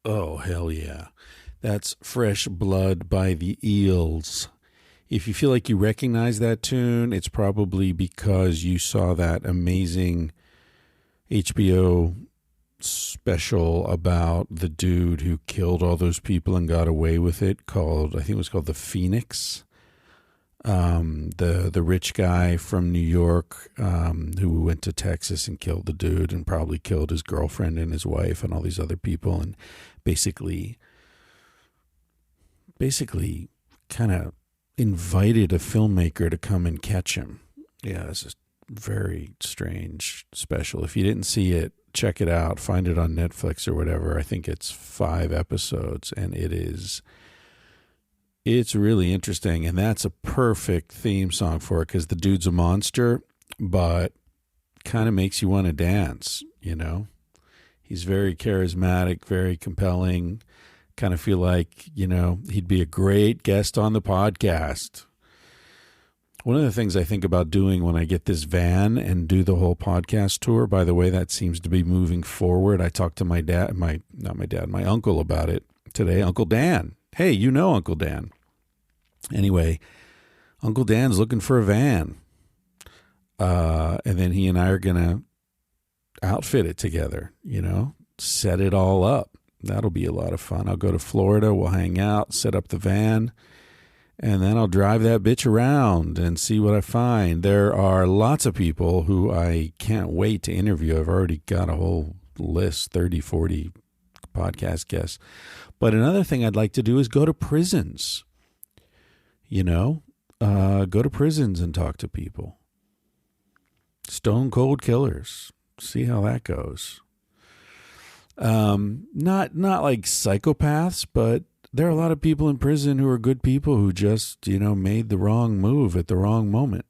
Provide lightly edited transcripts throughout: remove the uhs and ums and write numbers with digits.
Oh, hell yeah. That's Fresh Blood by the Eels. If you feel like you recognize that tune, it's probably because you saw that amazing HBO special about the dude who killed all those people and got away with it, called, I think it was called The Phoenix. The rich guy from New York who went to Texas and killed the dude and probably killed his girlfriend and his wife and all these other people, and basically kind of invited a filmmaker to come and catch him. Yeah, it's a very strange special. If you didn't see it, check it out. Find it on Netflix or whatever. I think it's 5 episodes, and it's really interesting. And that's a perfect theme song for it because the dude's a monster, but kind of makes you want to dance, you know? He's very charismatic, very compelling. Kind of feel like, you know, he'd be a great guest on the podcast. One of the things I think about doing when I get this van and do the whole podcast tour, by the way, that seems to be moving forward. I talked to my uncle about it today, Uncle Dan. Hey, you know Uncle Dan. Anyway, Uncle Dan's looking for a van. And then he and I are going to outfit it together, you know, set it all up. That'll be a lot of fun. I'll go to Florida. We'll hang out, set up the van, and then I'll drive that bitch around and see what I find. There are lots of people who I can't wait to interview. I've already got a whole list, 30, 40 podcast guests. But another thing I'd like to do is go to prisons. You know, go to prisons and talk to people. Stone cold killers. See how that goes. Not like psychopaths, but there are a lot of people in prison who are good people who just, you know, made the wrong move at the wrong moment.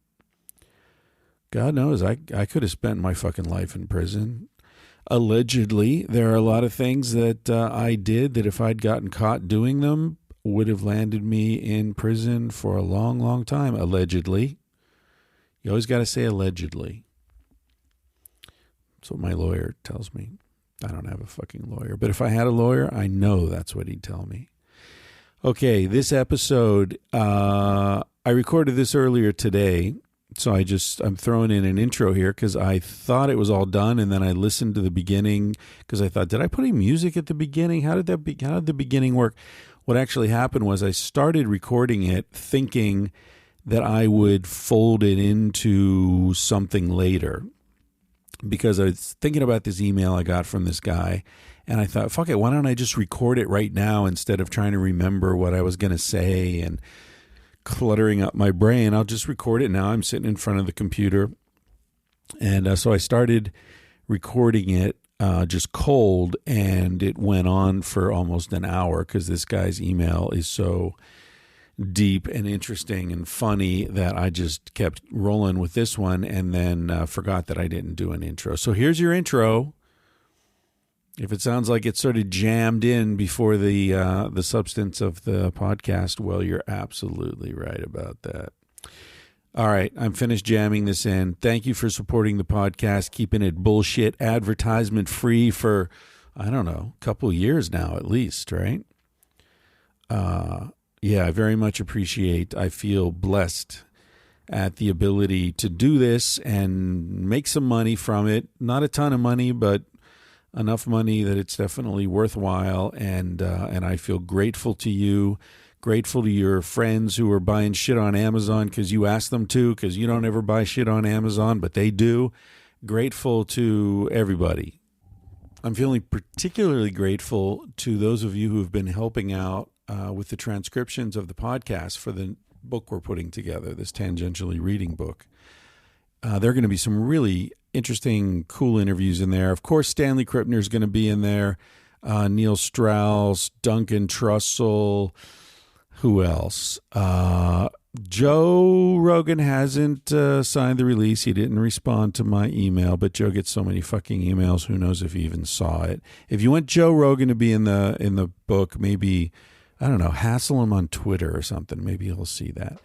God knows, I could have spent my fucking life in prison. Allegedly, there are a lot of things that I did that if I'd gotten caught doing them would have landed me in prison for a long, long time. Allegedly. You always got to say allegedly. That's what my lawyer tells me. I don't have a fucking lawyer, but if I had a lawyer, I know that's what he'd tell me. Okay, this episode, I recorded this earlier today, so I'm throwing in an intro here because I thought it was all done, and then I listened to the beginning because I thought, did I put any music at the beginning? How did the beginning work? What actually happened was I started recording it thinking that I would fold it into something later, because I was thinking about this email I got from this guy, and I thought, fuck it, why don't I just record it right now instead of trying to remember what I was going to say and cluttering up my brain. I'll just record it now. I'm sitting in front of the computer, and so I started recording it just cold, and it went on for almost an hour because this guy's email is so deep and interesting and funny that I just kept rolling with this one, and then forgot that I didn't do an intro. So here's your intro. If it sounds like it's sort of jammed in before the substance of the podcast, well, you're absolutely right about that. All right, I'm finished jamming this in. Thank you for supporting the podcast, keeping it bullshit advertisement free for, I don't know, a couple of years now at least, right? Yeah, I very much appreciate. I feel blessed at the ability to do this and make some money from it. Not a ton of money, but enough money that it's definitely worthwhile. And I feel grateful to you, grateful to your friends who are buying shit on Amazon because you asked them to, because you don't ever buy shit on Amazon, but they do. Grateful to everybody. I'm feeling particularly grateful to those of you who have been helping out with the transcriptions of the podcast for the book we're putting together, this Tangentially Reading book. There are going to be some really interesting, cool interviews in there. Of course, Stanley Krippner is going to be in there. Neil Strauss, Duncan Trussell. Who else? Joe Rogan hasn't signed the release. He didn't respond to my email, but Joe gets so many fucking emails. Who knows if he even saw it? If you want Joe Rogan to be in the book, maybe, I don't know, hassle him on Twitter or something. Maybe he'll see that.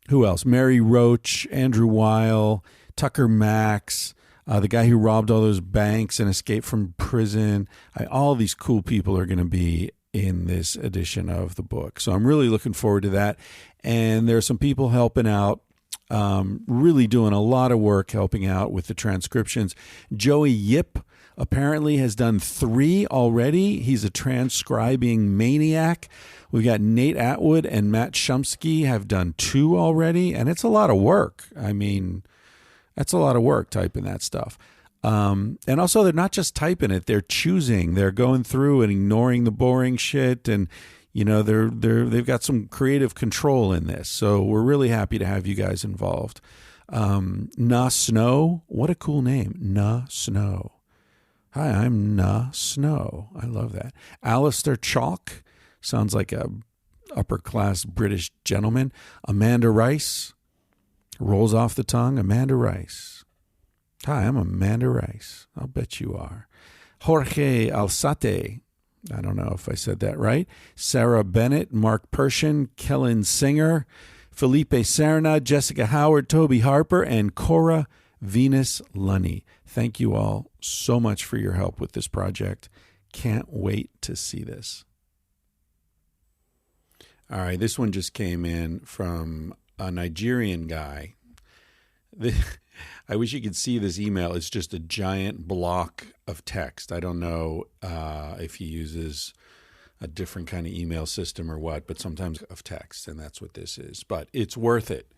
Who else? Mary Roach, Andrew Weil, Tucker Max. the guy who robbed all those banks and escaped from prison. All these cool people are going to be in this edition of the book. So I'm really looking forward to that. And there are some people helping out, really doing a lot of work helping out with the transcriptions. Joey Yip apparently has done 3 already. He's a transcribing maniac. We've got Nate Atwood and Matt Shumsky have done 2 already, and it's a lot of work. I mean, that's a lot of work typing that stuff. And also, they're not just typing it; they're choosing. They're going through and ignoring the boring shit, and they've got some creative control in this. So we're really happy to have you guys involved. Na Snow, what a cool name, Na Snow. Hi, I'm Na Snow. I love that. Alistair Chalk. Sounds like a upper-class British gentleman. Amanda Rice. Rolls off the tongue. Amanda Rice. Hi, I'm Amanda Rice. I'll bet you are. Jorge Alzate. I don't know if I said that right. Sarah Bennett, Mark Pershin, Kellen Singer, Felipe Serna, Jessica Howard, Toby Harper, and Cora Venus Lunny. Thank you all so much for your help with this project. Can't wait to see this. All right, this one just came in from a Nigerian guy. I wish you could see this email. It's just a giant block of text. I don't know if he uses a different kind of email system or what, but sometimes of text, and that's what this is. But it's worth it.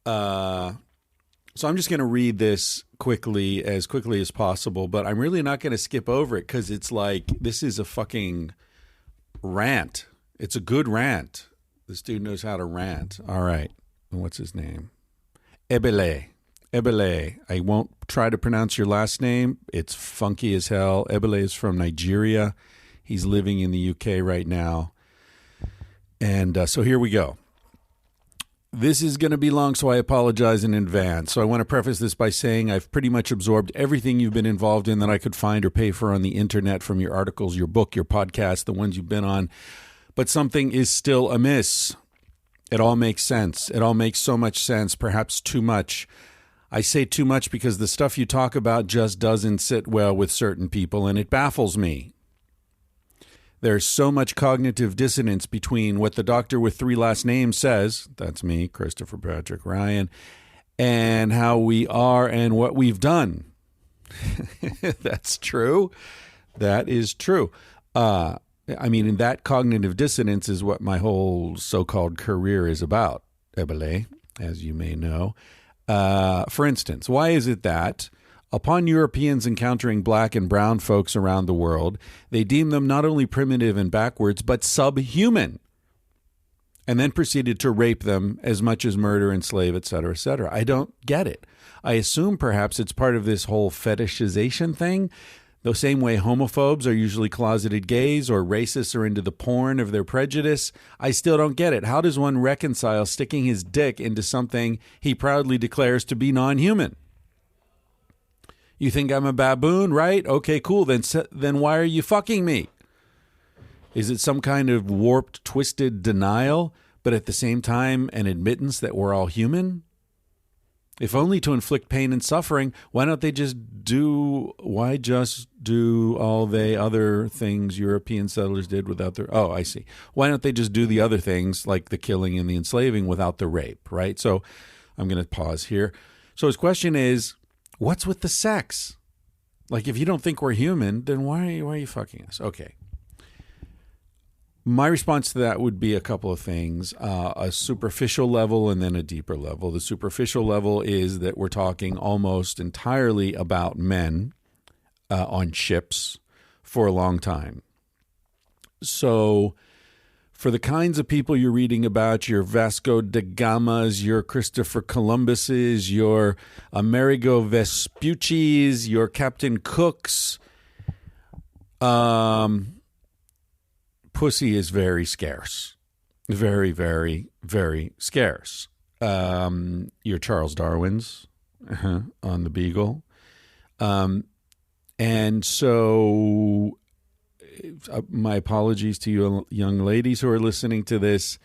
So I'm just going to read this as quickly as possible, but I'm really not going to skip over it because it's like this is a fucking rant. It's a good rant. This dude knows how to rant. All right. What's his name? Ebele. I won't try to pronounce your last name. It's funky as hell. Ebele is from Nigeria. He's living in the UK right now. And so here we go. This is going to be long, so I apologize in advance. So I want to preface this by saying I've pretty much absorbed everything you've been involved in that I could find or pay for on the internet, from your articles, your book, your podcast, the ones you've been on. But something is still amiss. It all makes sense. It all makes so much sense, perhaps too much. I say too much because the stuff you talk about just doesn't sit well with certain people, and it baffles me. There's so much cognitive dissonance between what the doctor with 3 last names says, that's me, Christopher Patrick Ryan, and how we are and what we've done. That's true. That is true. I mean, and that cognitive dissonance is what my whole so-called career is about, Ebele, as you may know. For instance, why is it that upon Europeans encountering black and brown folks around the world, they deemed them not only primitive and backwards, but subhuman, and then proceeded to rape them as much as murder, enslave, etc., etc.? I don't get it. I assume perhaps it's part of this whole fetishization thing. The same way homophobes are usually closeted gays or racists are into the porn of their prejudice. I still don't get it. How does one reconcile sticking his dick into something he proudly declares to be non-human? You think I'm a baboon, right? Okay, cool. Then why are you fucking me? Is it some kind of warped, twisted denial, but at the same time an admittance that we're all human? If only to inflict pain and suffering, why just do all the other things European settlers did without their... Oh, I see. Why don't they just do the other things like the killing and the enslaving without the rape, right? So I'm going to pause here. So his question is, what's with the sex? Like, if you don't think we're human, then why are you fucking us? Okay. My response to that would be a couple of things, a superficial level and then a deeper level. The superficial level is that we're talking almost entirely about men on ships for a long time. So for the kinds of people you're reading about, your Vasco da Gamas, your Christopher Columbuses, your Amerigo Vespucci's, your Captain Cooks, pussy is very scarce. Very, very, very scarce. Your Charles Darwin's on the Beagle. And so my apologies to you young ladies who are listening to this.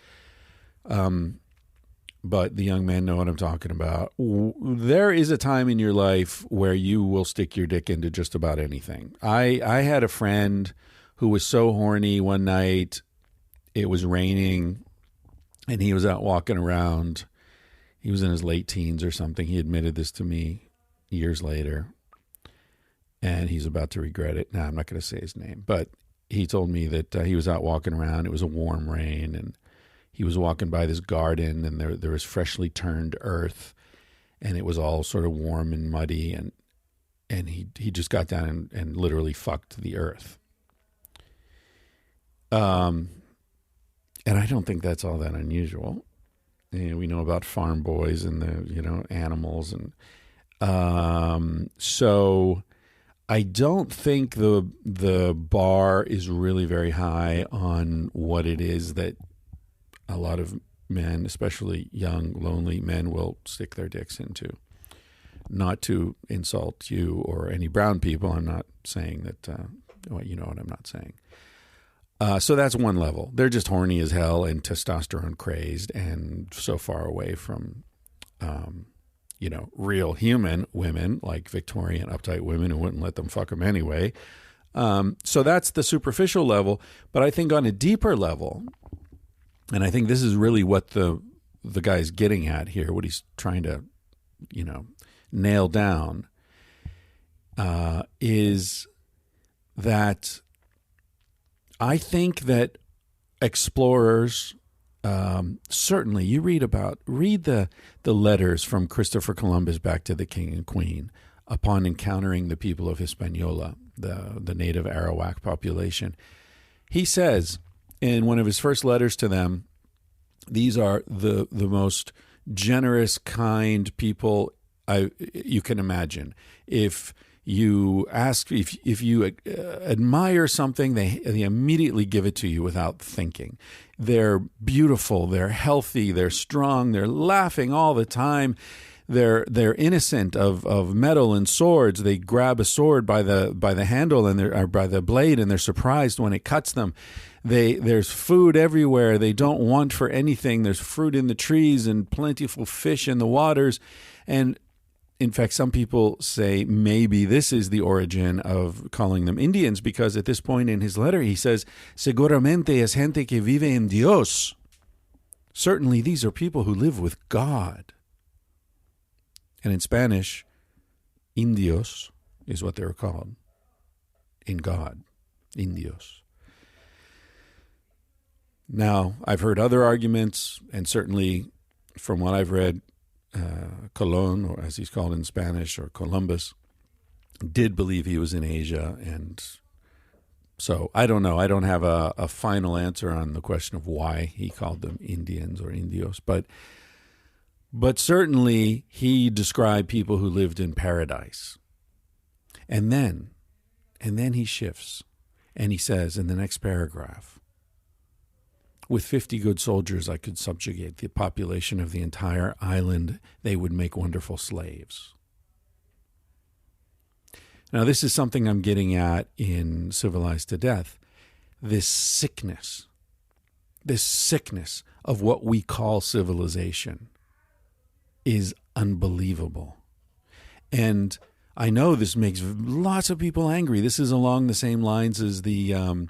but the young men know what I'm talking about. There is a time in your life where you will stick your dick into just about anything. I had a friend who was so horny one night. It was raining, and he was out walking around. He was in his late teens or something. He admitted this to me years later, and he's about to regret it. Now, I'm not going to say his name, but he told me that he was out walking around. It was a warm rain, and he was walking by this garden, and there was freshly turned earth, and it was all sort of warm and muddy, and he just got down and literally fucked the earth. And I don't think that's all that unusual. And we know about farm boys and the animals, and so I don't think the bar is really very high on what it is that a lot of men, especially young, lonely men, will stick their dicks into. Not to insult you or any brown people. I'm not saying that, you know what I'm not saying. So that's one level. They're just horny as hell and testosterone crazed and so far away from, real human women, like Victorian uptight women who wouldn't let them fuck them anyway. So that's the superficial level. But I think on a deeper level, and I think this is really what the guy's getting at here, what he's trying to, nail down, is that I think that explorers, certainly, you read the letters from Christopher Columbus back to the king and queen upon encountering the people of Hispaniola, the native Arawak population. He says in one of his first letters to them, these are the most generous, kind people you can imagine. If you ask, if you admire something, they immediately give it to you without thinking. They're beautiful, they're healthy, they're strong, they're laughing all the time. They're innocent of metal and swords. They grab a sword by the handle or by the blade, and they're surprised when it cuts them. There's food everywhere. They don't want for anything. There's fruit in the trees and plentiful fish in the waters. And in fact, some people say maybe this is the origin of calling them Indians, because at this point in his letter he says, "Seguramente es gente que vive en Dios." Certainly these are people who live with God. And in Spanish, indios is what they're called. In God, indios. Now, I've heard other arguments, and certainly from what I've read, Colon, or as he's called in Spanish, or Columbus, did believe he was in Asia. And so I don't know. I don't have a final answer on the question of why he called them Indians or indios. But certainly he described people who lived in paradise. And then he shifts and he says in the next paragraph, "With 50 good soldiers, I could subjugate the population of the entire island. They would make wonderful slaves." Now, this is something I'm getting at in Civilized to Death. This sickness of what we call civilization is unbelievable. And I know this makes lots of people angry. This is along the same lines as the,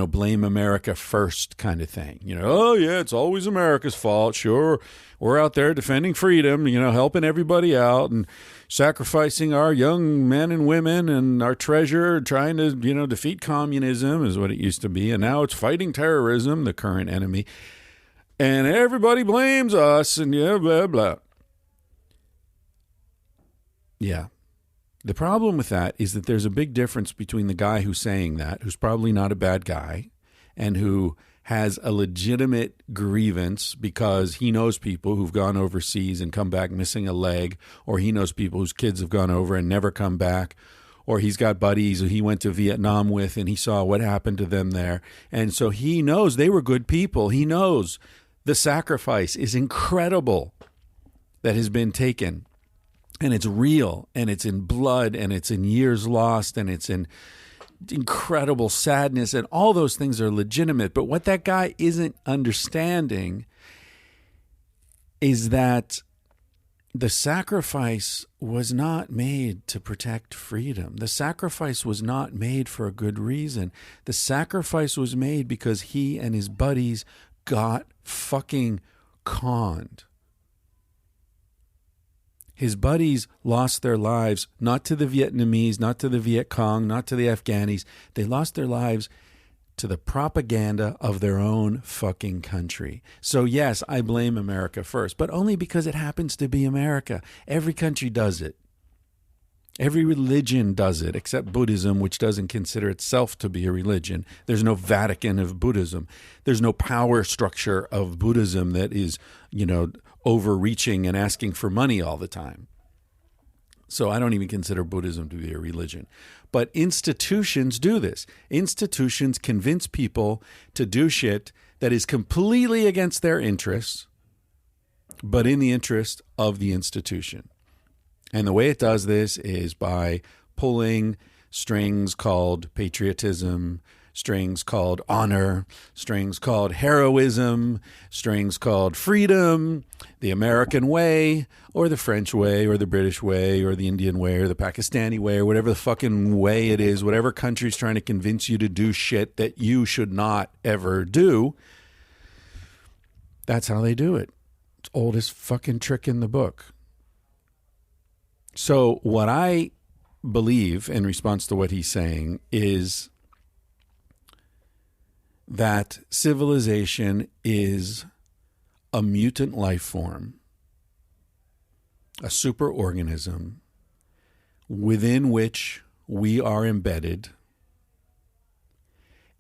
blame America first kind of thing. Oh, yeah, it's always America's fault. Sure, we're out there defending freedom, helping everybody out and sacrificing our young men and women and our treasure, trying to, defeat communism is what it used to be. And now it's fighting terrorism, the current enemy. And everybody blames us and blah, blah. Yeah. The problem with that is that there's a big difference between the guy who's saying that, who's probably not a bad guy, and who has a legitimate grievance because he knows people who've gone overseas and come back missing a leg, or he knows people whose kids have gone over and never come back, or he's got buddies who he went to Vietnam with and he saw what happened to them there. And so he knows they were good people. He knows the sacrifice is incredible that has been taken. And it's real, and it's in blood, and it's in years lost, and it's in incredible sadness, and all those things are legitimate. But what that guy isn't understanding is that the sacrifice was not made to protect freedom. The sacrifice was not made for a good reason. The sacrifice was made because he and his buddies got fucking conned. His buddies lost their lives, not to the Vietnamese, not to the Viet Cong, not to the Afghanis. They lost their lives to the propaganda of their own fucking country. So yes, I blame America first, but only because it happens to be America. Every country does it. Every religion does it, except Buddhism, which doesn't consider itself to be a religion. There's no Vatican of Buddhism. There's no power structure of Buddhism that is, overreaching and asking for money all the time. So I don't even consider Buddhism to be a religion. But institutions do this. Institutions convince people to do shit that is completely against their interests, but in the interest of the institution. And the way it does this is by pulling strings called patriotism, strings called honor, strings called heroism, strings called freedom, the American way, or the French way, or the British way, or the Indian way, or the Pakistani way, or whatever the fucking way it is, whatever country's trying to convince you to do shit that you should not ever do. That's how they do it. It's oldest fucking trick in the book. So what I believe in response to what he's saying is that civilization is a mutant life form, a superorganism within which we are embedded,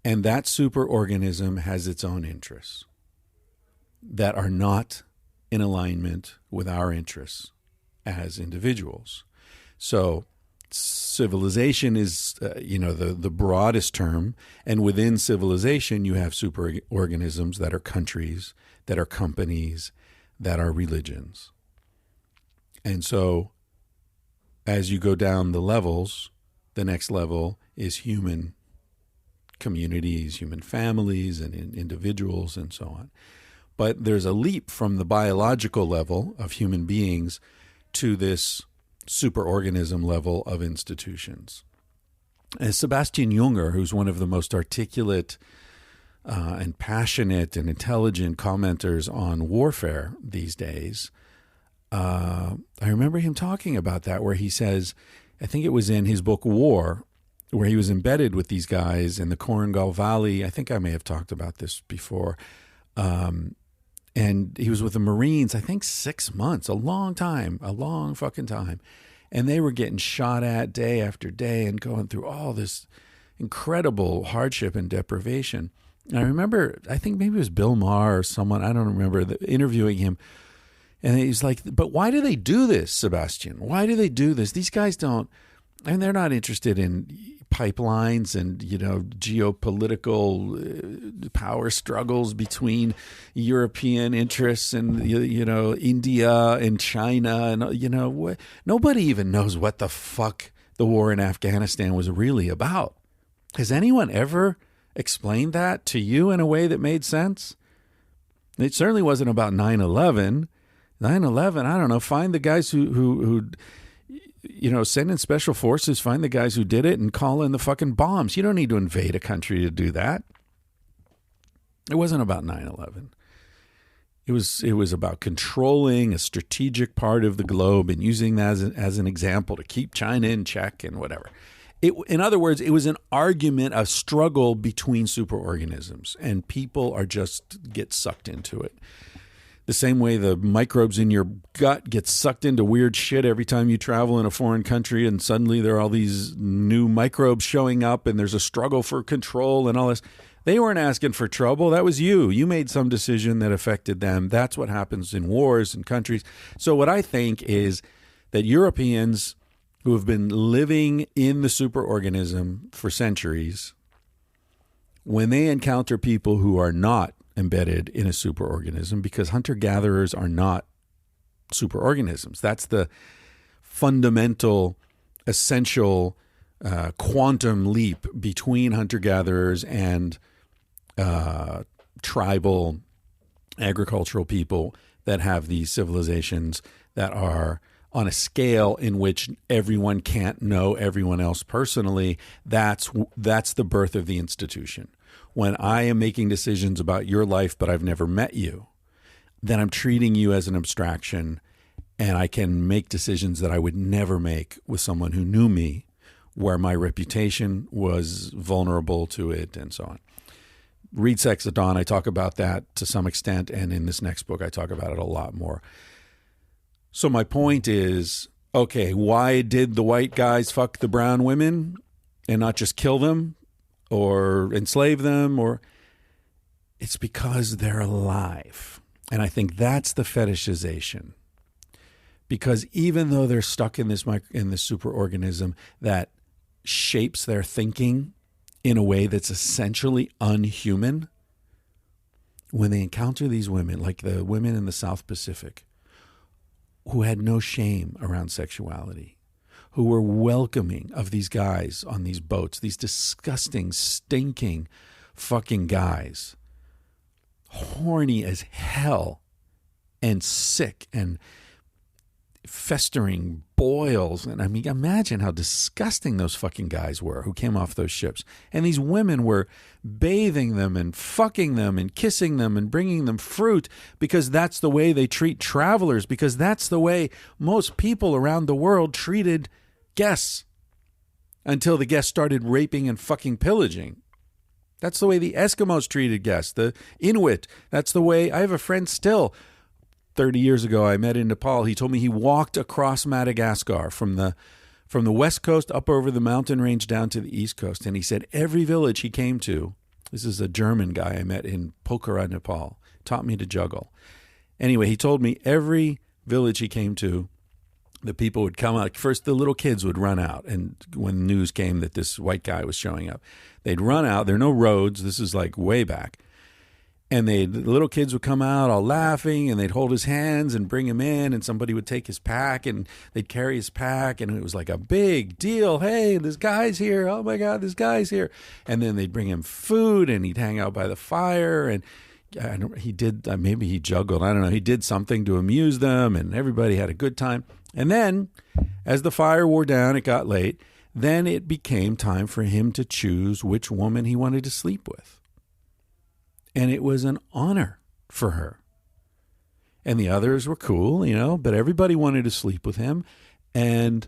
and that superorganism has its own interests that are not in alignment with our interests as individuals. So civilization is, the broadest term, and within civilization you have superorganisms that are countries, that are companies, that are religions. And so as you go down the levels, the next level is human communities, human families, and individuals, and so on. But there's a leap from the biological level of human beings to this superorganism level of institutions. And Sebastian Junger, who's one of the most articulate and passionate and intelligent commenters on warfare these days, I remember him talking about that, where he says, I think it was in his book War, where he was embedded with these guys in the Korengal Valley. I think I may have talked about this before. And he was with the Marines, I think 6 months, a long fucking time. And they were getting shot at day after day and going through all this incredible hardship and deprivation. And I remember, I think maybe it was Bill Maher or someone, I don't remember, interviewing him. And he's like, but why do they do this, Sebastian? Why do they do this? These guys don't, and they're not interested in pipelines and, geopolitical power struggles between European interests and, India and China. And, nobody even knows what the fuck the war in Afghanistan was really about. Has anyone ever explained that to you in a way that made sense? It certainly wasn't about 9/11. 9/11, I don't know, find the guys who send in special forces, find the guys who did it and call in the fucking bombs. You don't need to invade a country to do that. It wasn't about 9/11. It was about controlling a strategic part of the globe and using that as an example to keep China in check and whatever. In other words, it was an argument, a struggle between superorganisms, and people get sucked into it. The same way the microbes in your gut get sucked into weird shit every time you travel in a foreign country, and suddenly there are all these new microbes showing up and there's a struggle for control and all this. They weren't asking for trouble. That was you. You made some decision that affected them. That's what happens in wars and countries. So what I think is that Europeans who have been living in the superorganism for centuries, when they encounter people who are not embedded in a superorganism, because hunter-gatherers are not superorganisms. That's the fundamental, essential quantum leap between hunter-gatherers and tribal agricultural people that have these civilizations that are on a scale in which everyone can't know everyone else personally. That's the birth of the institution. When I am making decisions about your life, but I've never met you, then I'm treating you as an abstraction, and I can make decisions that I would never make with someone who knew me, where my reputation was vulnerable to it, and so on. Read Sex at Dawn. I talk about that to some extent, and in this next book, I talk about it a lot more. So my point is, okay, why did the white guys fuck the brown women and not just kill them or enslave them? Or it's because they're alive. And I think that's the fetishization. Because even though they're stuck in this superorganism that shapes their thinking in a way that's essentially unhuman, when they encounter these women, like the women in the South Pacific, who had no shame around sexuality, who were welcoming of these guys on these boats, these disgusting, stinking fucking guys, horny as hell and sick and festering boils. And I mean, imagine how disgusting those fucking guys were who came off those ships. And these women were bathing them and fucking them and kissing them and bringing them fruit, because that's the way they treat travelers, because that's the way most people around the world treated guests until the guests started raping and fucking pillaging. That's the way the Eskimos treated guests, the Inuit. That's the way, I have a friend still, 30 years ago, I met in Nepal. He told me he walked across Madagascar from the west coast up over the mountain range down to the east coast. And he said every village he came to, this is a German guy I met in Pokhara, Nepal, taught me to juggle. Anyway, he told me every village he came to, the people would come out. First, the little kids would run out. And when news came that this white guy was showing up, they'd run out. There are no roads. This is like way back. And the little kids would come out all laughing, and they'd hold his hands and bring him in, and somebody would take his pack, and they'd carry his pack, and it was like a big deal. Hey, this guy's here. Oh, my God, this guy's here. And then they'd bring him food, and he'd hang out by the fire, and he did, maybe he juggled. I don't know. He did something to amuse them, and everybody had a good time. And then, as the fire wore down, it got late, then it became time for him to choose which woman he wanted to sleep with. And it was an honor for her. And the others were cool, but everybody wanted to sleep with him. And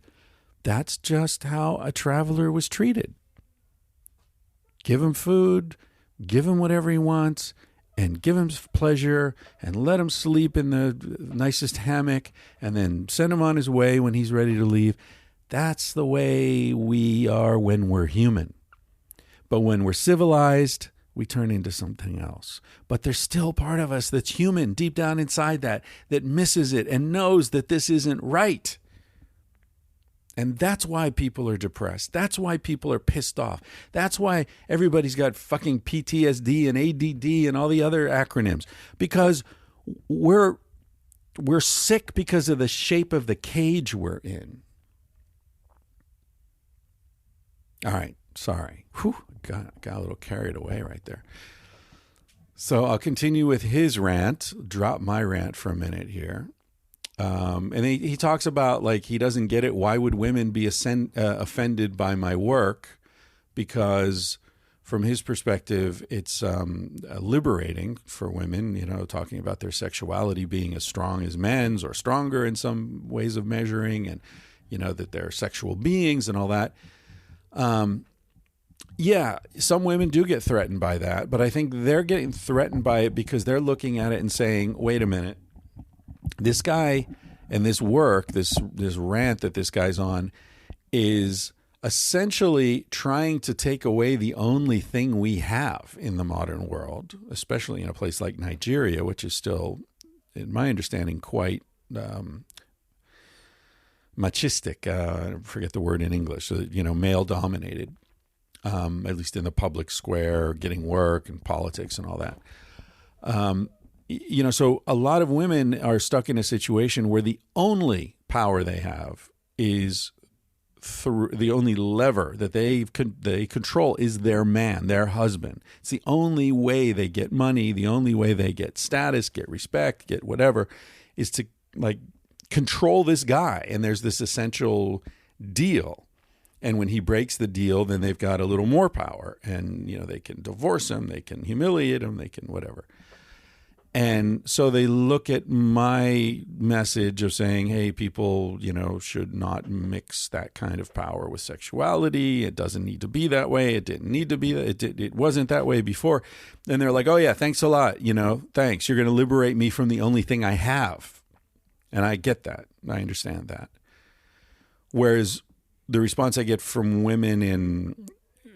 that's just how a traveler was treated. Give him food, give him whatever he wants, and give him pleasure, and let him sleep in the nicest hammock, and then send him on his way when he's ready to leave. That's the way we are when we're human. But when we're civilized, we turn into something else. But there's still part of us that's human deep down inside that misses it and knows that this isn't right. And that's why people are depressed. That's why people are pissed off. That's why everybody's got fucking PTSD and ADD and all the other acronyms. Because we're sick because of the shape of the cage we're in. All right. Sorry. Whew, got a little carried away right there. So I'll continue with his rant, drop my rant for a minute here. And he talks about, like, he doesn't get it. Why would women be offended by my work? Because from his perspective, it's liberating for women, talking about their sexuality being as strong as men's or stronger in some ways of measuring, and, that they're sexual beings and all that. Yeah, some women do get threatened by that, but I think they're getting threatened by it because they're looking at it and saying, wait a minute, this guy and this work, this rant that this guy's on is essentially trying to take away the only thing we have in the modern world, especially in a place like Nigeria, which is still, in my understanding, quite machistic. I forget the word in English, so, male-dominated. At least in the public square, getting work and politics and all that. So a lot of women are stuck in a situation where the only power they have is the only lever that they control is their man, their husband. It's the only way they get money, the only way they get status, get respect, get whatever, is to like control this guy. And there's this essential deal. And when he breaks the deal, then they've got a little more power, and they can divorce him, they can humiliate him, they can whatever. And so they look at my message of saying, hey, people, should not mix that kind of power with sexuality. It doesn't need to be that way. It didn't need to be that. It wasn't that way before. And they're like, oh, yeah, thanks a lot. Thanks. You're going to liberate me from the only thing I have. And I get that. I understand that. Whereas the response I get from women in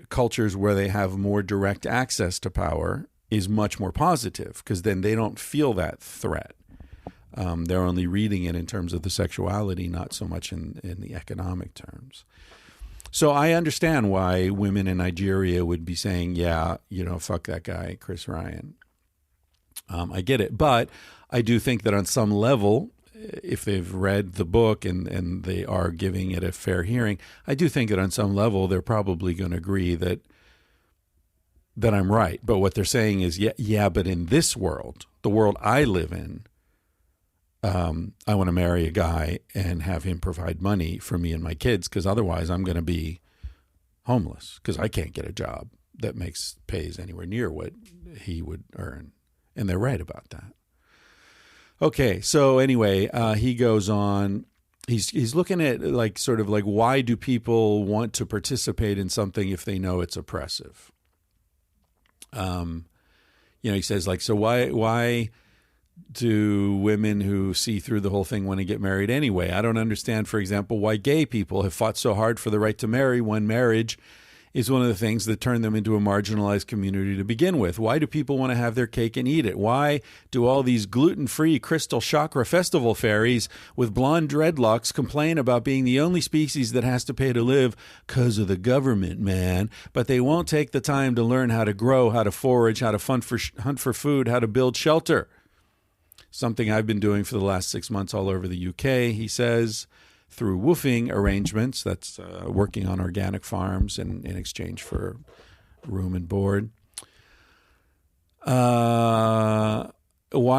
cultures where they have more direct access to power is much more positive, because then they don't feel that threat. They're only reading it in terms of the sexuality, not so much in the economic terms. So I understand why women in Nigeria would be saying, yeah, fuck that guy, Chris Ryan. I get it. But I do think that on some level, if they've read the book and they are giving it a fair hearing, I do think that on some level they're probably going to agree that I'm right. But what they're saying is, yeah, but in this world, the world I live in, I want to marry a guy and have him provide money for me and my kids, because otherwise I'm going to be homeless, because I can't get a job that pays anywhere near what he would earn. And they're right about that. Okay, so anyway, he goes on. He's looking at sort of why do people want to participate in something if they know it's oppressive? He says so why do women who see through the whole thing want to get married anyway? I don't understand, for example, why gay people have fought so hard for the right to marry when marriage is one of the things that turned them into a marginalized community to begin with. Why do people want to have their cake and eat it? Why do all these gluten-free crystal chakra festival fairies with blonde dreadlocks complain about being the only species that has to pay to live because of the government, man? But they won't take the time to learn how to grow, how to forage, how to hunt for food, how to build shelter. Something I've been doing for the last 6 months all over the UK, he says, through woofing arrangements. That's working on organic farms in exchange for room and board. Why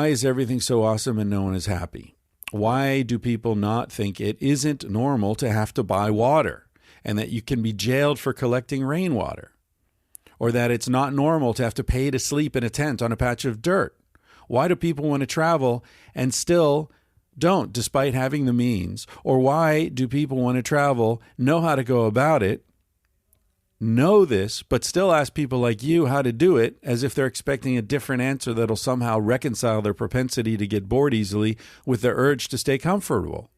is everything so awesome and no one is happy? Why do people not think it isn't normal to have to buy water, and that you can be jailed for collecting rainwater? Or that it's not normal to have to pay to sleep in a tent on a patch of dirt? Why do people want to travel and still don't, despite having the means? Or why do people want to travel, know how to go about it, know this, but still ask people like you how to do it, as if they're expecting a different answer that'll somehow reconcile their propensity to get bored easily with their urge to stay comfortable?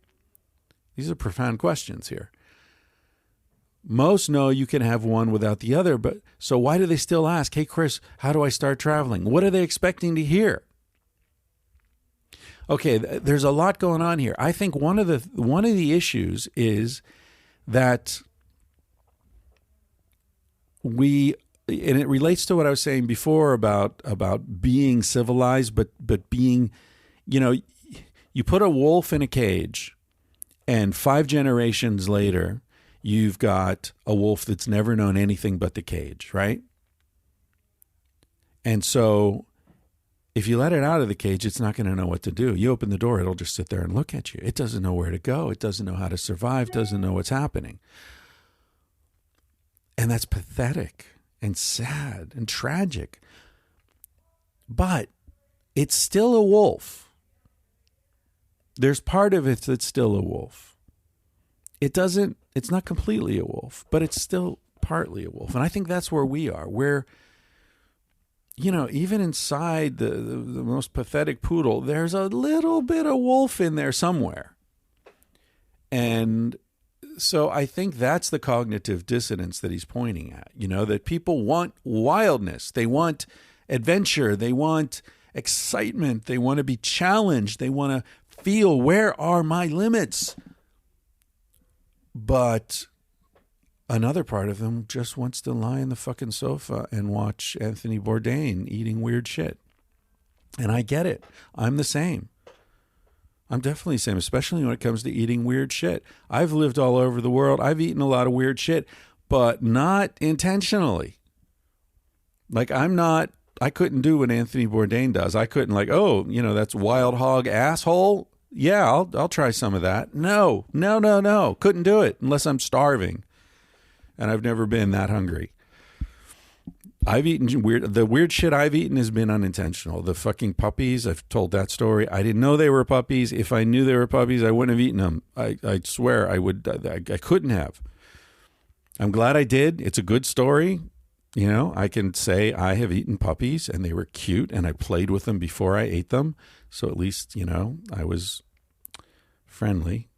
These are profound questions here. Most know you can have one without the other, but so why do they still ask, hey, Chris, how do I start traveling? What are they expecting to hear? Okay, there's a lot going on here. I think one of the issues is that and it relates to what I was saying before about being civilized, but being, you put a wolf in a cage, and 5 generations later, you've got a wolf that's never known anything but the cage, right? And so if you let it out of the cage, it's not going to know what to do. You open the door, it'll just sit there and look at you. It doesn't know where to go. It doesn't know how to survive, doesn't know what's happening. And that's pathetic and sad and tragic. But it's still a wolf. There's part of it that's still a wolf. It's not completely a wolf, but it's still partly a wolf. And I think that's where we are. We're, even inside the most pathetic poodle, there's a little bit of wolf in there somewhere. And so I think that's the cognitive dissonance that he's pointing at, that people want wildness. They want adventure. They want excitement. They want to be challenged. They want to feel, where are my limits? But another part of them just wants to lie on the fucking sofa and watch Anthony Bourdain eating weird shit. And I get it. I'm the same. I'm definitely the same, especially when it comes to eating weird shit. I've lived all over the world. I've eaten a lot of weird shit, but not intentionally. Like I couldn't do what Anthony Bourdain does. I couldn't that's wild hog asshole. Yeah, I'll try some of that. No. Couldn't do it unless I'm starving. And I've never been that hungry. I've eaten the weird shit I've eaten has been unintentional. The fucking puppies, I've told that story. I didn't know they were puppies. If I knew they were puppies, I wouldn't have eaten them. I swear I couldn't have. I'm glad I did. It's a good story. I can say I have eaten puppies and they were cute and I played with them before I ate them. So at least, I was friendly.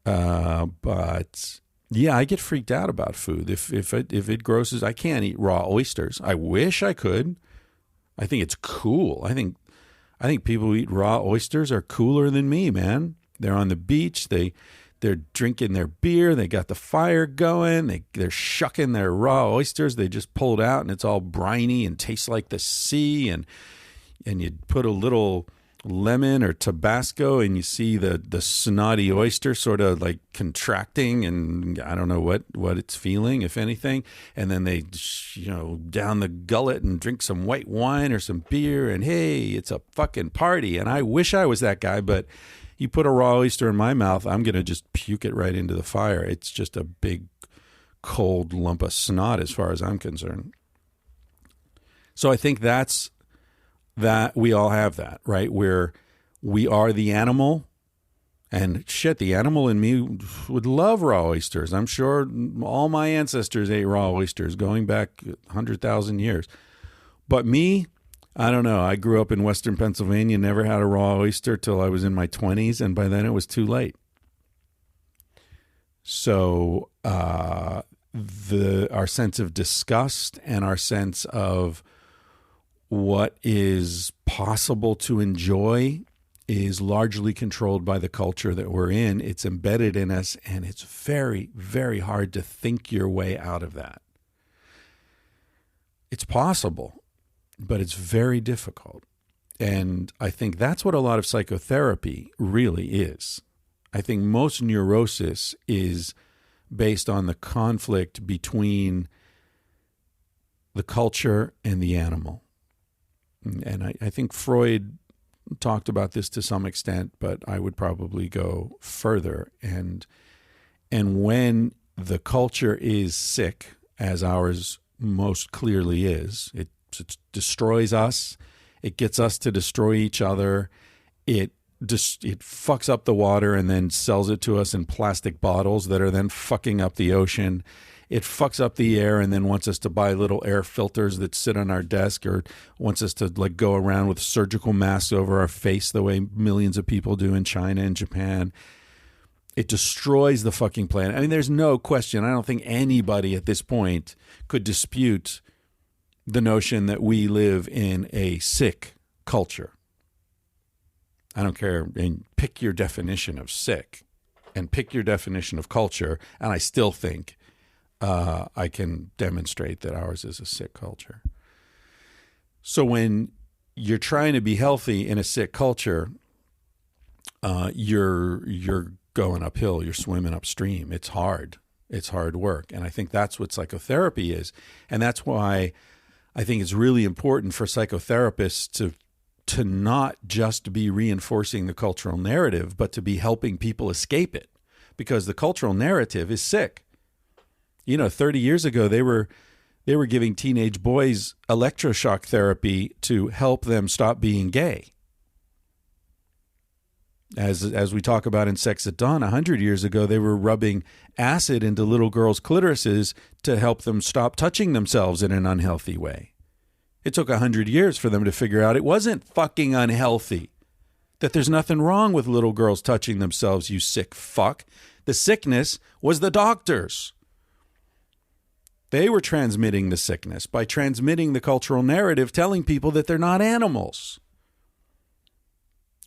But yeah, I get freaked out about food. If it grosses, I can't eat raw oysters. I wish I could. I think it's cool. I think people who eat raw oysters are cooler than me, man. They're on the beach. They're drinking their beer. They got the fire going. They're shucking their raw oysters. They just pulled out and it's all briny and tastes like the sea. And you put a little lemon or Tabasco and you see the snotty oyster sort of like contracting and I don't know what it's feeling, if anything. And then they, down the gullet and drink some white wine or some beer and hey, it's a fucking party. And I wish I was that guy, but you put a raw oyster in my mouth, I'm going to just puke it right into the fire. It's just a big cold lump of snot as far as I'm concerned. So I think that we all have that, right? Where we are the animal and shit, the animal in me would love raw oysters. I'm sure all my ancestors ate raw oysters going back 100,000 years. But me, I don't know. I grew up in Western Pennsylvania, never had a raw oyster till I was in my 20s, and by then it was too late. So our sense of disgust and our sense of what is possible to enjoy is largely controlled by the culture that we're in. It's embedded in us, and it's very, very hard to think your way out of that. It's possible, but it's very difficult. And I think that's what a lot of psychotherapy really is. I think most neurosis is based on the conflict between the culture and the animal. And I think Freud talked about this to some extent, but I would probably go further. And when the culture is sick, as ours most clearly is, it destroys us. It gets us to destroy each other. It fucks up the water and then sells it to us in plastic bottles that are then fucking up the ocean. It fucks up the air and then wants us to buy little air filters that sit on our desk, or wants us to go around with surgical masks over our face the way millions of people do in China and Japan. It destroys the fucking planet. I mean, there's no question. I don't think anybody at this point could dispute the notion that we live in a sick culture. I don't care. And pick your definition of sick and pick your definition of culture, and I still think I can demonstrate that ours is a sick culture. So when you're trying to be healthy in a sick culture, you're going uphill, you're swimming upstream. It's hard. It's hard work. And I think that's what psychotherapy is. And that's why I think it's really important for psychotherapists to not just be reinforcing the cultural narrative, but to be helping people escape it, because the cultural narrative is sick. 30 years ago, they were giving teenage boys electroshock therapy to help them stop being gay. As we talk about in Sex at Dawn, 100 years ago, they were rubbing acid into little girls' clitorises to help them stop touching themselves in an unhealthy way. It took 100 years for them to figure out it wasn't fucking unhealthy, that there's nothing wrong with little girls touching themselves, you sick fuck. The sickness was the doctors. They were transmitting the sickness by transmitting the cultural narrative, telling people that they're not animals.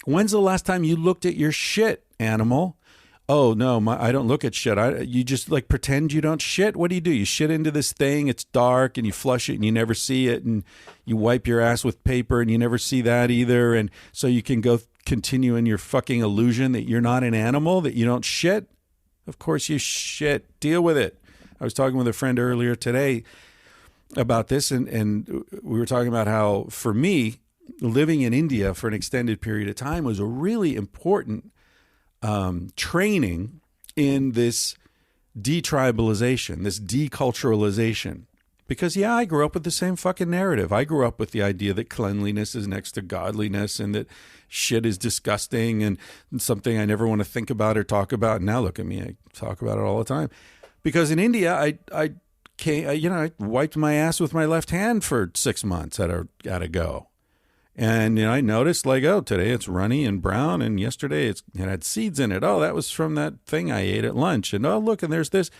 When's the last time you looked at your shit, animal? Oh no, I don't look at shit. You just like pretend you don't shit. What do? You shit into this thing. It's dark, and you flush it, and you never see it, and you wipe your ass with paper, and you never see that either. And so you can continue in your fucking illusion that you're not an animal, that you don't shit. Of course you shit. Deal with it. I was talking with a friend earlier today about this, and we were talking about how, for me, living in India for an extended period of time was a really important training in this detribalization, this deculturalization. Because, yeah, I grew up with the same fucking narrative. I grew up with the idea that cleanliness is next to godliness and that shit is disgusting and something I never want to think about or talk about. Now look at me. I talk about it all the time. Because in India, I wiped my ass with my left hand for 6 months at a go. And I noticed, like, oh, today it's runny and brown, and yesterday it had seeds in it. Oh, that was from that thing I ate at lunch. And oh, look, and there's this.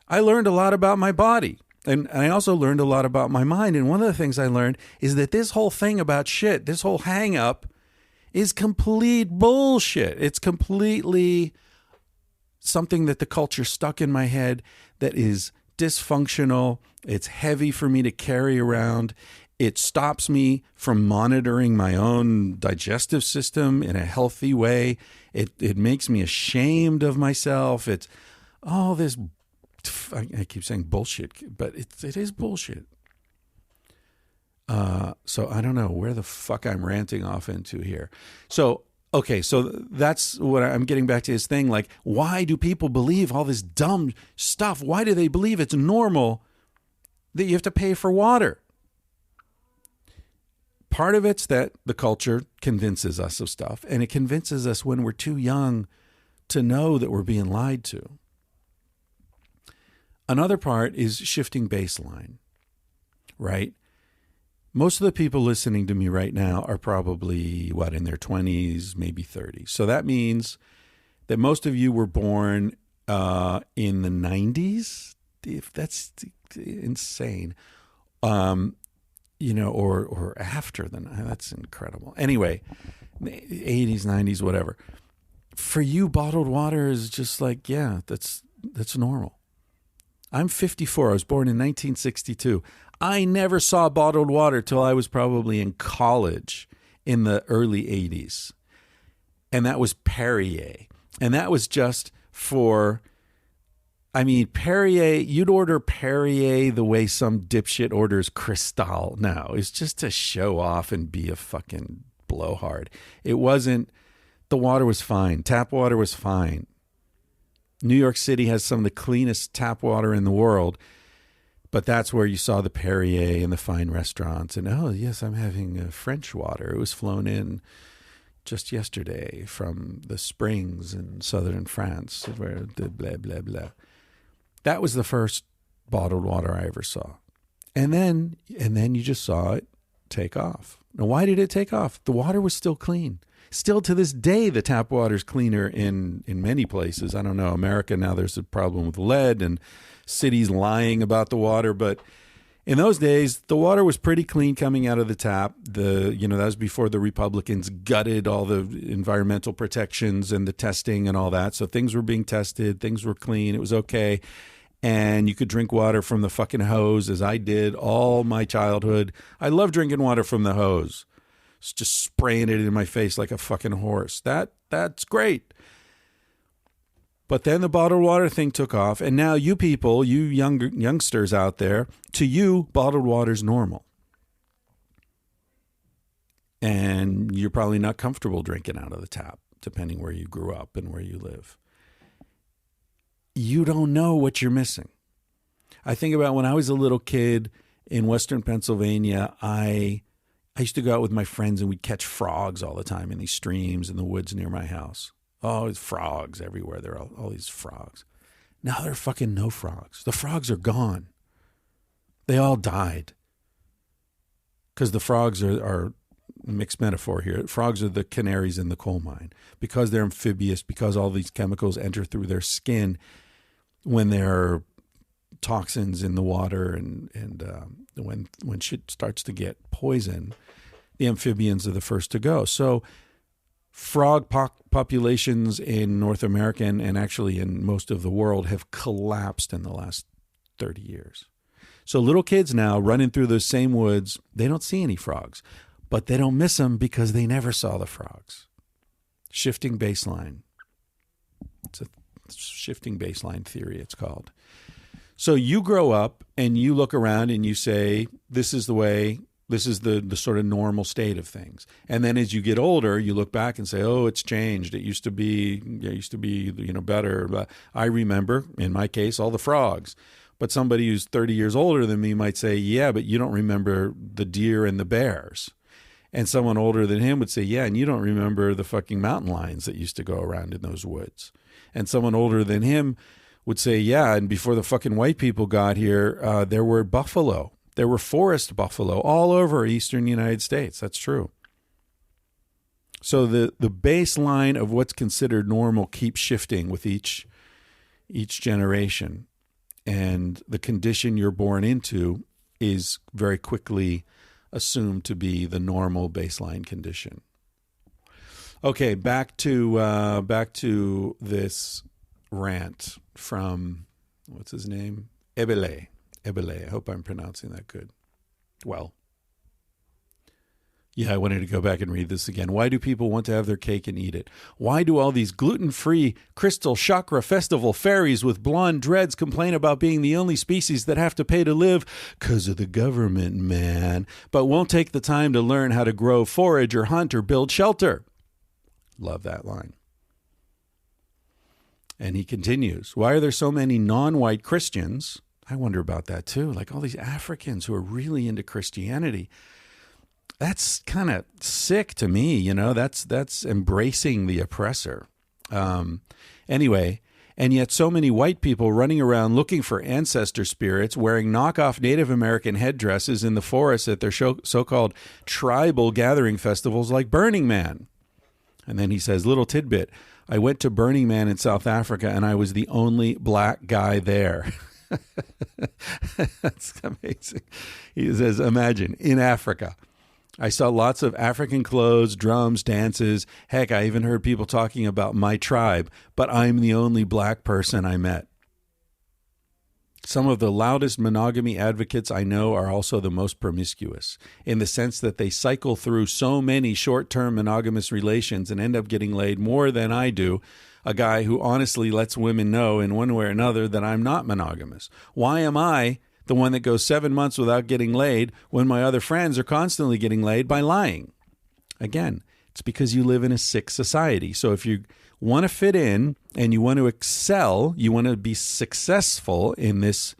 I learned a lot about my body, and I also learned a lot about my mind. And one of the things I learned is that this whole thing about shit, this whole hang up, is complete bullshit. It's completely something that the culture stuck in my head that is dysfunctional. It's heavy for me to carry around. It stops me from monitoring my own digestive system in a healthy way. It makes me ashamed of myself. It's all this, I keep saying bullshit, but it is bullshit. So I don't know where the fuck I'm ranting off into here. So, okay, so that's what I'm getting back to his thing. Like, why do people believe all this dumb stuff? Why do they believe it's normal that you have to pay for water? Part of it's that the culture convinces us of stuff, and it convinces us when we're too young to know that we're being lied to. Another part is shifting baseline, right? Most of the people listening to me right now are probably, in their 20s, maybe 30s. So that means that most of you were born in the 90s. If that's insane. Or after that's incredible. Anyway, 80s, 90s, whatever. For you, bottled water is just like, yeah, that's normal. I'm 54. I was born in 1962. I never saw bottled water till I was probably in college in the early 80s. And that was Perrier. And that was just for... Perrier, you'd order Perrier the way some dipshit orders Cristal now. It's just to show off and be a fucking blowhard. It wasn't, the water was fine. Tap water was fine. New York City has some of the cleanest tap water in the world, but that's where you saw the Perrier and the fine restaurants. And, oh, yes, I'm having French water. It was flown in just yesterday from the springs in southern France, where the blah, blah, blah. That was the first bottled water I ever saw. And then you just saw it take off. Now, why did it take off? The water was still clean. Still to this day, the tap water's cleaner in many places. I don't know, America now, there's a problem with lead and cities lying about the water. But in those days, the water was pretty clean coming out of the tap. That was before the Republicans gutted all the environmental protections and the testing and all that. So things were being tested. Things were clean. It was okay. And you could drink water from the fucking hose, as I did all my childhood. I love drinking water from the hose. It's just spraying it in my face like a fucking horse. That's great. But then the bottled water thing took off, and now you people, you youngsters out there, to you, bottled water's normal. And you're probably not comfortable drinking out of the tap, depending where you grew up and where you live. You don't know what you're missing. I think about when I was a little kid in Western Pennsylvania, I used to go out with my friends and we'd catch frogs all the time in these streams in the woods near my house. Oh, there's frogs everywhere. There are all these frogs. Now there are fucking no frogs. The frogs are gone. They all died. Because the frogs are mixed metaphor here. Frogs are the canaries in the coal mine. Because they're amphibious, because all these chemicals enter through their skin when there are toxins in the water and when shit starts to get poison, the amphibians are the first to go. So frog populations in North America and actually in most of the world have collapsed in the last 30 years. So little kids now running through those same woods, they don't see any frogs, but they don't miss them because they never saw the frogs. Shifting baseline. It's a shifting baseline theory, it's called. So you grow up and you look around and you say, this is the way, this is the sort of normal state of things. And then as you get older, you look back and say, oh, it's changed. It used to be, better. But I remember, in my case, all the frogs. But somebody who's 30 years older than me might say, yeah, but you don't remember the deer and the bears. And someone older than him would say, yeah, and you don't remember the fucking mountain lions that used to go around in those woods. And someone older than him would say, yeah, and before the fucking white people got here, there were buffalo. There were forest buffalo all over eastern United States. That's true. So the baseline of what's considered normal keeps shifting with each generation. And the condition you're born into is very quickly assumed to be the normal baseline condition. Okay, back to this rant from, what's his name? Ebele. I hope I'm pronouncing that good. Well, yeah, I wanted to go back and read this again. Why do people want to have their cake and eat it? Why do all these gluten-free crystal chakra festival fairies with blonde dreads complain about being the only species that have to pay to live? 'Cause of the government, man. But won't take the time to learn how to grow, forage, or hunt, or build shelter. Love that line. And he continues, why are there so many non-white Christians? I wonder about that too. Like all these Africans who are really into Christianity. That's kind of sick to me, you know, that's embracing the oppressor. Anyway, and yet so many white people running around looking for ancestor spirits, wearing knockoff Native American headdresses in the forest at their so-called tribal gathering festivals like Burning Man. And then he says, little tidbit, I went to Burning Man in South Africa and I was the only black guy there. That's amazing. He says, imagine, in Africa. I saw lots of African clothes, drums, dances. Heck, I even heard people talking about my tribe, but I'm the only black person I met. Some of the loudest monogamy advocates I know are also the most promiscuous, in the sense that they cycle through so many short-term monogamous relations and end up getting laid more than I do, a guy who honestly lets women know in one way or another that I'm not monogamous. Why am I the one that goes 7 months without getting laid when my other friends are constantly getting laid by lying? Again, it's because you live in a sick society. So if you want to fit in and you want to excel, you want to be successful in this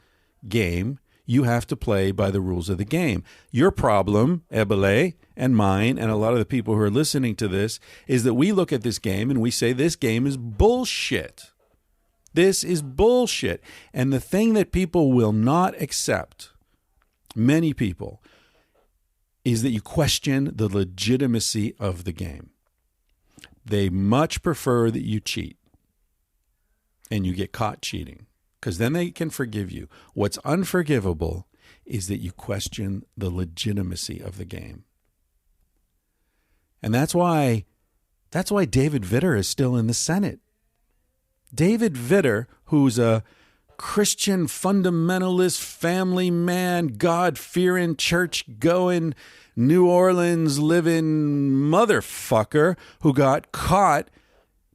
game, you have to play by the rules of the game. Your problem, Ebele, and mine, and a lot of the people who are listening to this, is that we look at this game and we say this game is bullshit. This is bullshit. And the thing that people will not accept, many people, is that you question the legitimacy of the game. They much prefer that you cheat and you get caught cheating, because then they can forgive you. What's unforgivable is that you question the legitimacy of the game. And that's why David Vitter is still in the Senate. David Vitter, who's a Christian fundamentalist, family man, God-fearing, church-going, New Orleans-living motherfucker who got caught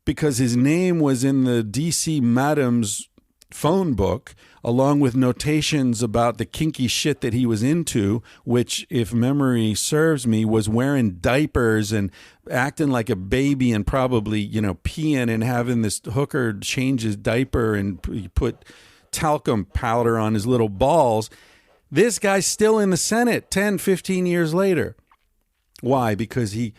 because his name was in the D.C. Madam's phone book, along with notations about the kinky shit that he was into, which, if memory serves me, was wearing diapers and acting like a baby and probably, peeing and having this hooker change his diaper and put talcum powder on his little balls. This guy's still in the Senate 10, 15 years later. Why? Because he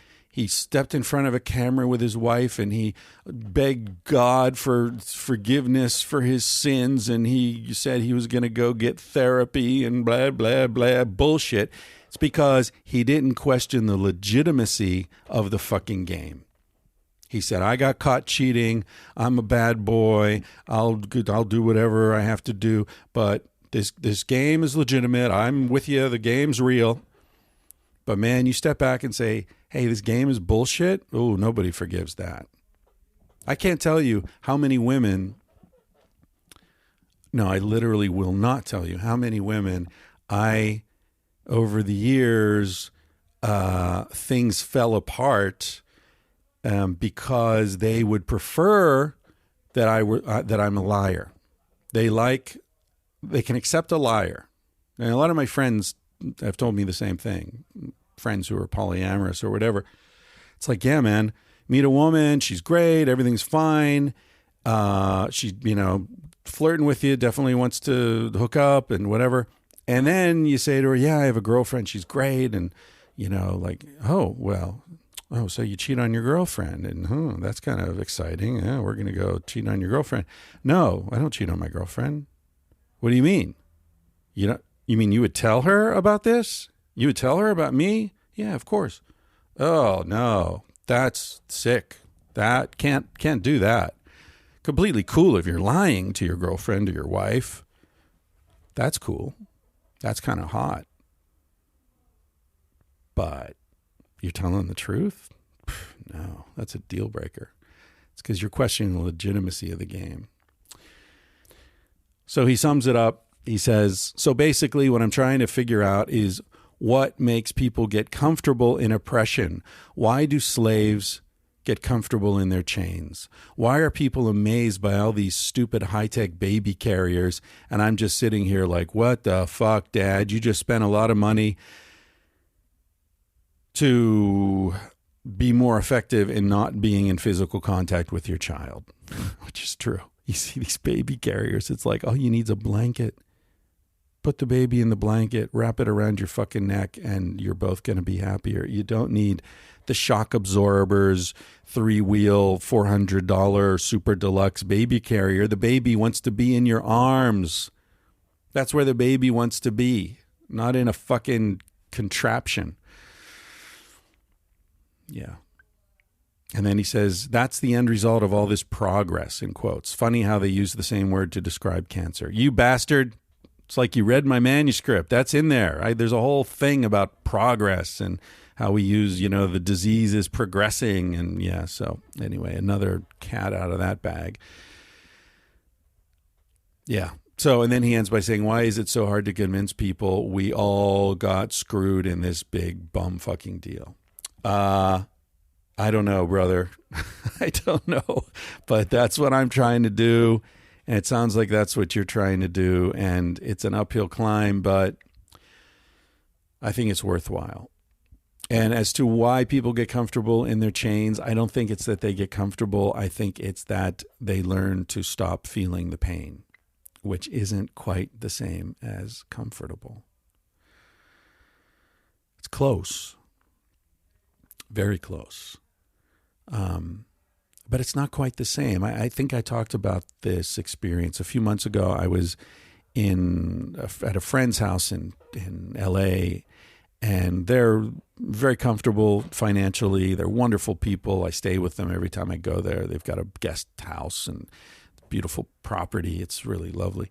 stepped in front of a camera with his wife and he begged God for forgiveness for his sins, and he said he was going to go get therapy and blah, blah, blah, bullshit. It's because he didn't question the legitimacy of the fucking game. He said, I got caught cheating. I'm a bad boy. I'll do whatever I have to do, but this game is legitimate. I'm with you. The game's real. But man, you step back and say, hey, this game is bullshit. Oh, nobody forgives that. I can't tell you how many women, no, I literally will not tell you how many women over the years, things fell apart because they would prefer that I'm a liar. They can accept a liar. And a lot of my friends have told me the same thing. Friends who are polyamorous or whatever. It's like, yeah, man, meet a woman. She's great. Everything's fine. She, flirting with you, definitely wants to hook up and whatever. And then you say to her, yeah, I have a girlfriend. She's great. And, so you cheat on your girlfriend. And that's kind of exciting. Yeah, we're going to go cheat on your girlfriend. No, I don't cheat on my girlfriend. What do you mean? You mean you would tell her about this? You would tell her about me? Yeah, of course. Oh, no, that's sick. That can't do that. Completely cool if you're lying to your girlfriend or your wife. That's cool. That's kind of hot. But you're telling the truth? No, that's a deal breaker. It's because you're questioning the legitimacy of the game. So he sums it up. He says, so basically what I'm trying to figure out is what makes people get comfortable in oppression. Why do slaves get comfortable in their chains? Why are people amazed by all these stupid high-tech baby carriers? And I'm just sitting here like, what the fuck, Dad? You just spent a lot of money to be more effective in not being in physical contact with your child, which is true. You see these baby carriers, it's like, all you need is a blanket. Put the baby in the blanket, wrap it around your fucking neck, and you're both going to be happier. You don't need the shock absorbers, 3-wheel, $400 super deluxe baby carrier. The baby wants to be in your arms. That's where the baby wants to be, not in a fucking contraption. Yeah. And then he says, that's the end result of all this progress, in quotes. Funny how they use the same word to describe cancer. You bastard. It's like you read my manuscript. That's in there. There's a whole thing about progress and how we use, the disease is progressing. And yeah, so anyway, another cat out of that bag. Yeah. So, and then he ends by saying, why is it so hard to convince people we all got screwed in this big bum fucking deal? I don't know, brother. I don't know, but that's what I'm trying to do. And it sounds like that's what you're trying to do. And it's an uphill climb, but I think it's worthwhile. And as to why people get comfortable in their chains, I don't think it's that they get comfortable. I think it's that they learn to stop feeling the pain, which isn't quite the same as comfortable. It's close. Very close. But it's not quite the same. I think I talked about this experience a few months ago. I was at a friend's house in LA, and they're very comfortable financially. They're wonderful people. I stay with them every time I go there. They've got a guest house and beautiful property. It's really lovely.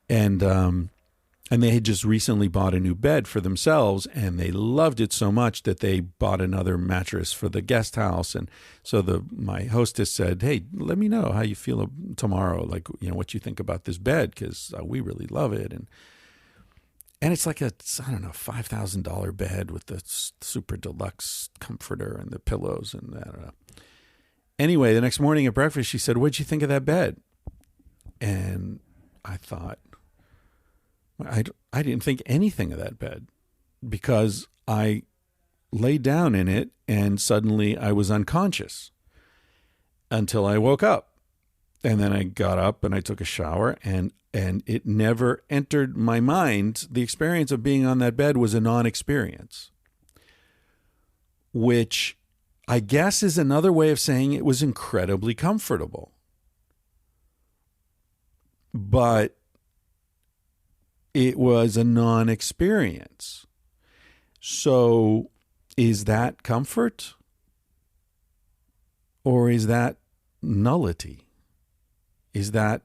And they had just recently bought a new bed for themselves, and they loved it so much that they bought another mattress for the guest house. And so my hostess said, hey, let me know how you feel tomorrow, like, what you think about this bed, because we really love it. And it's like $5,000 bed with the super deluxe comforter and the pillows and I don't know. Anyway, the next morning at breakfast, she said, what'd you think of that bed? And I thought, I didn't think anything of that bed, because I lay down in it and suddenly I was unconscious until I woke up. And then I got up and I took a shower, and it never entered my mind. The experience of being on that bed was a non-experience, which I guess is another way of saying it was incredibly comfortable. But it was a non-experience. So is that comfort? Or is that nullity? Is that,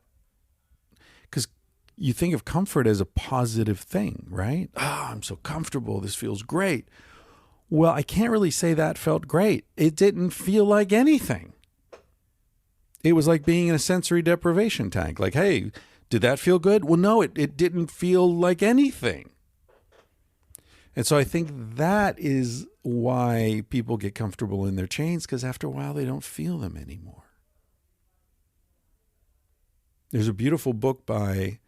because you think of comfort as a positive thing, right? I'm so comfortable. This feels great. Well, I can't really say that felt great. It didn't feel like anything. It was like being in a sensory deprivation tank. Like, hey, did that feel good? Well, no, it didn't feel like anything. And so I think that is why people get comfortable in their chains, because after a while they don't feel them anymore. There's a beautiful book by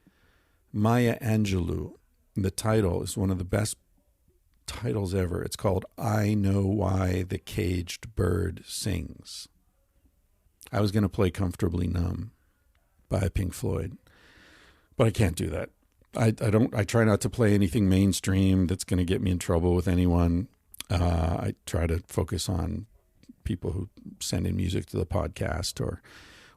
Maya Angelou. The title is one of the best titles ever. It's called I Know Why the Caged Bird Sings. I was going to play Comfortably Numb by Pink Floyd, but I can't do that. I try not to play anything mainstream that's going to get me in trouble with anyone. I try to focus on people who send in music to the podcast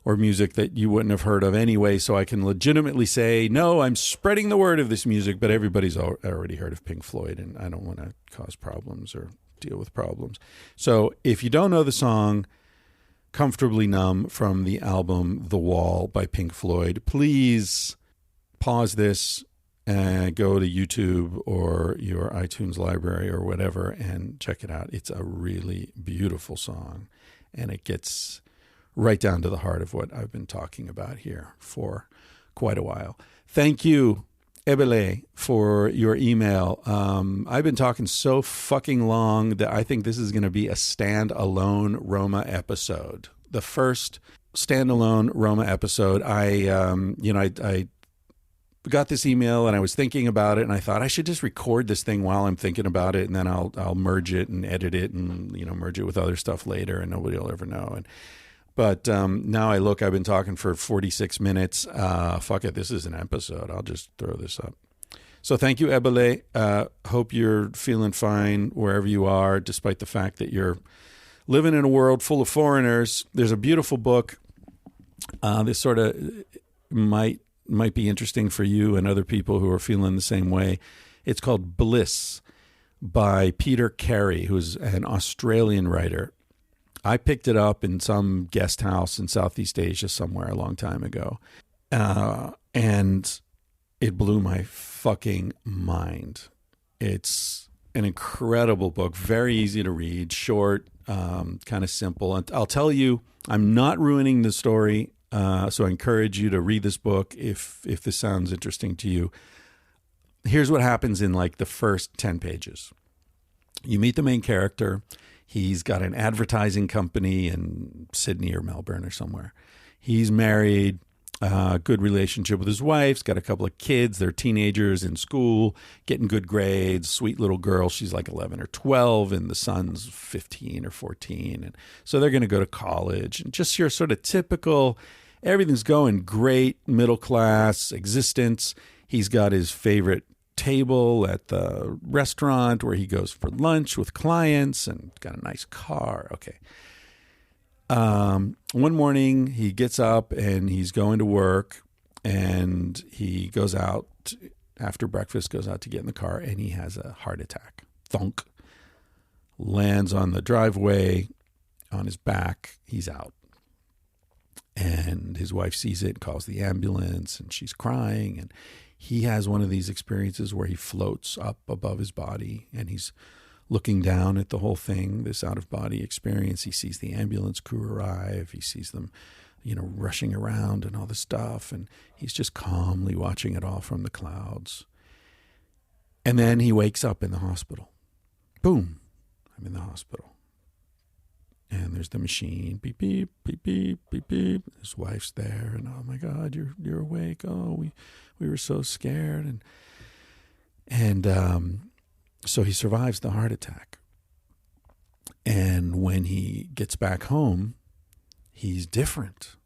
or music that you wouldn't have heard of anyway, so I can legitimately say, no, I'm spreading the word of this music, but everybody's already heard of Pink Floyd, and I don't want to cause problems or deal with problems. So if you don't know the song Comfortably Numb from the album The Wall by Pink Floyd, please pause this and go to YouTube or your iTunes library or whatever and check it out. It's a really beautiful song, and it gets right down to the heart of what I've been talking about here for quite a while. Thank you, Ebele, for your email. I've been talking so fucking long that I think this is going to be a standalone Roma episode. The first standalone Roma episode. I got this email and I was thinking about it, and I thought I should just record this thing while I'm thinking about it, and then I'll merge it and edit it and merge it with other stuff later, and nobody will ever know. But now I look, I've been talking for 46 minutes. Fuck it, this is an episode. I'll just throw this up. So thank you, Ebele. Hope you're feeling fine wherever you are, despite the fact that you're living in a world full of foreigners. There's a beautiful book. This sort of might be interesting for you and other people who are feeling the same way. It's called Bliss by Peter Carey, who's an Australian writer. I picked it up in some guest house in Southeast Asia somewhere a long time ago. And it blew my fucking mind. It's an incredible book, very easy to read, short, kind of simple. And I'll tell you, I'm not ruining the story. So I encourage you to read this book if this sounds interesting to you. Here's what happens in like the first 10 pages. You meet the main character. He's got an advertising company in Sydney or Melbourne or somewhere. He's married, good relationship with his wife. He's got a couple of kids. They're teenagers in school, getting good grades. Sweet little girl. She's like 11 or 12, and the son's 15 or 14. And so they're going to go to college. And just your sort of typical, everything's going great, middle class existence. He's got his favorite table at the restaurant where he goes for lunch with clients, and got a nice car. Okay. One morning he gets up and he's going to work, and he goes out after breakfast, goes out to get in the car, and he has a heart attack. Thunk. Lands on the driveway on his back. He's out. And his wife sees it, calls the ambulance, and she's crying, and he has one of these experiences where he floats up above his body and he's looking down at the whole thing, this out-of-body experience. He sees the ambulance crew arrive. He sees them, rushing around and all this stuff. And he's just calmly watching it all from the clouds. And then he wakes up in the hospital. Boom, I'm in the hospital. And there's the machine, beep, beep, beep, beep, beep, beep. His wife's there, and oh my God, you're awake. Oh, we were so scared, and so he survives the heart attack. And when he gets back home, he's different.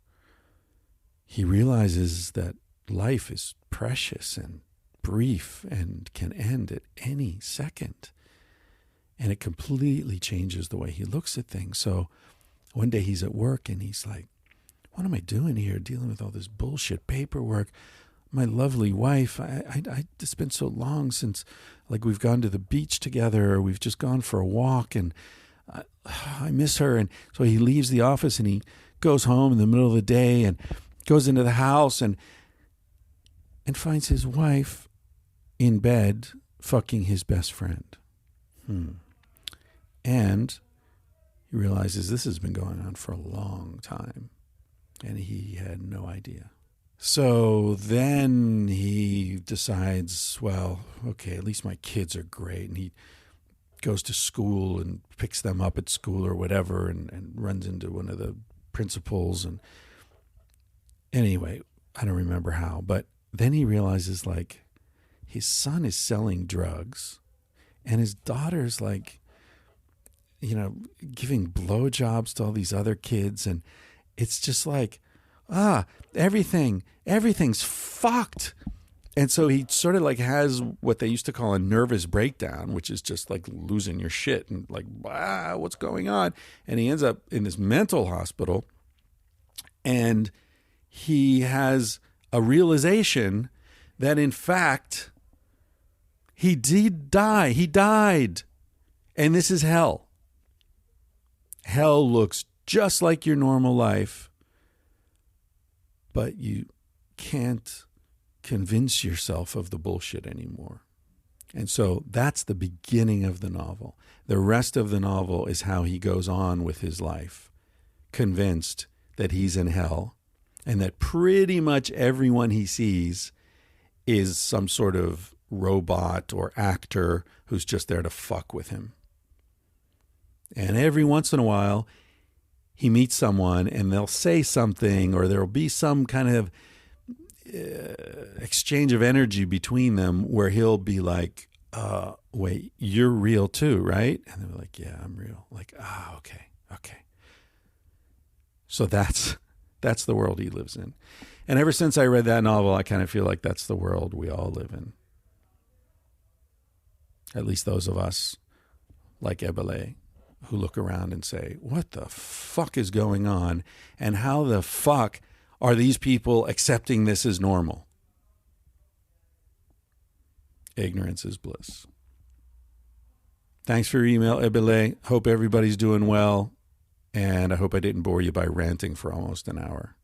He realizes that life is precious and brief and can end at any second. And it completely changes the way he looks at things. So one day he's at work and he's like, what am I doing here, dealing with all this bullshit paperwork? My lovely wife, it's been so long since, like, we've gone to the beach together, or we've just gone for a walk, and I miss her. And so he leaves the office and he goes home in the middle of the day and goes into the house and finds his wife in bed fucking his best friend. And he realizes this has been going on for a long time, and he had no idea. So then he decides, well, okay, at least my kids are great. And he goes to school and picks them up at school or whatever, and runs into one of the principals. And anyway, I don't remember how, but then he realizes, like, his son is selling drugs and his daughter's, like, giving blowjobs to all these other kids. And it's just like, everything's fucked. And so he sort of like has what they used to call a nervous breakdown, which is just like losing your shit and like, what's going on? And he ends up in this mental hospital, and he has a realization that in fact he did die. He died. And this is hell. Hell looks just like your normal life, but you can't convince yourself of the bullshit anymore. And so that's the beginning of the novel. The rest of the novel is how he goes on with his life, convinced that he's in hell and that pretty much everyone he sees is some sort of robot or actor who's just there to fuck with him. And every once in a while, he meets someone and they'll say something, or there'll be some kind of exchange of energy between them where he'll be like, wait, you're real too, right? And they're like, yeah, I'm real. Like, okay. So that's the world he lives in. And ever since I read that novel, I kind of feel like that's the world we all live in. At least those of us like Ebele, who look around and say, what the fuck is going on? And how the fuck are these people accepting this as normal? Ignorance is bliss. Thanks for your email, Ebele. Hope everybody's doing well. And I hope I didn't bore you by ranting for almost an hour.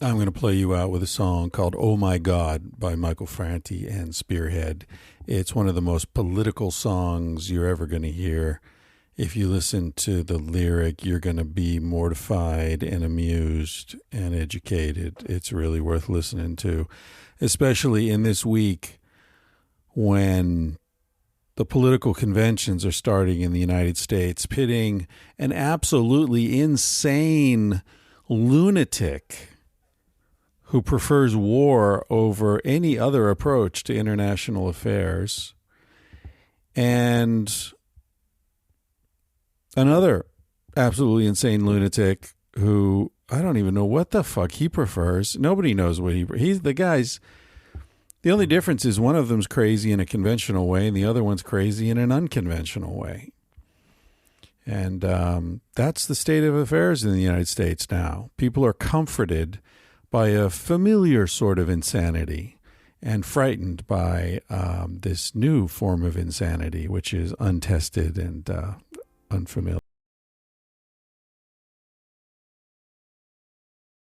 I'm going to play you out with a song called Oh My God by Michael Franti and Spearhead. It's one of the most political songs you're ever going to hear. If you listen to the lyric, you're going to be mortified and amused and educated. It's really worth listening to, especially in this week when the political conventions are starting in the United States, pitting an absolutely insane lunatic who prefers war over any other approach to international affairs, and another absolutely insane lunatic who I don't even know what the fuck he prefers. Nobody knows what he's the guy's. The only difference is one of them's crazy in a conventional way and the other one's crazy in an unconventional way. And that's the state of affairs in the United States now. People are comforted by a familiar sort of insanity and frightened by this new form of insanity, which is untested and unfamiliar.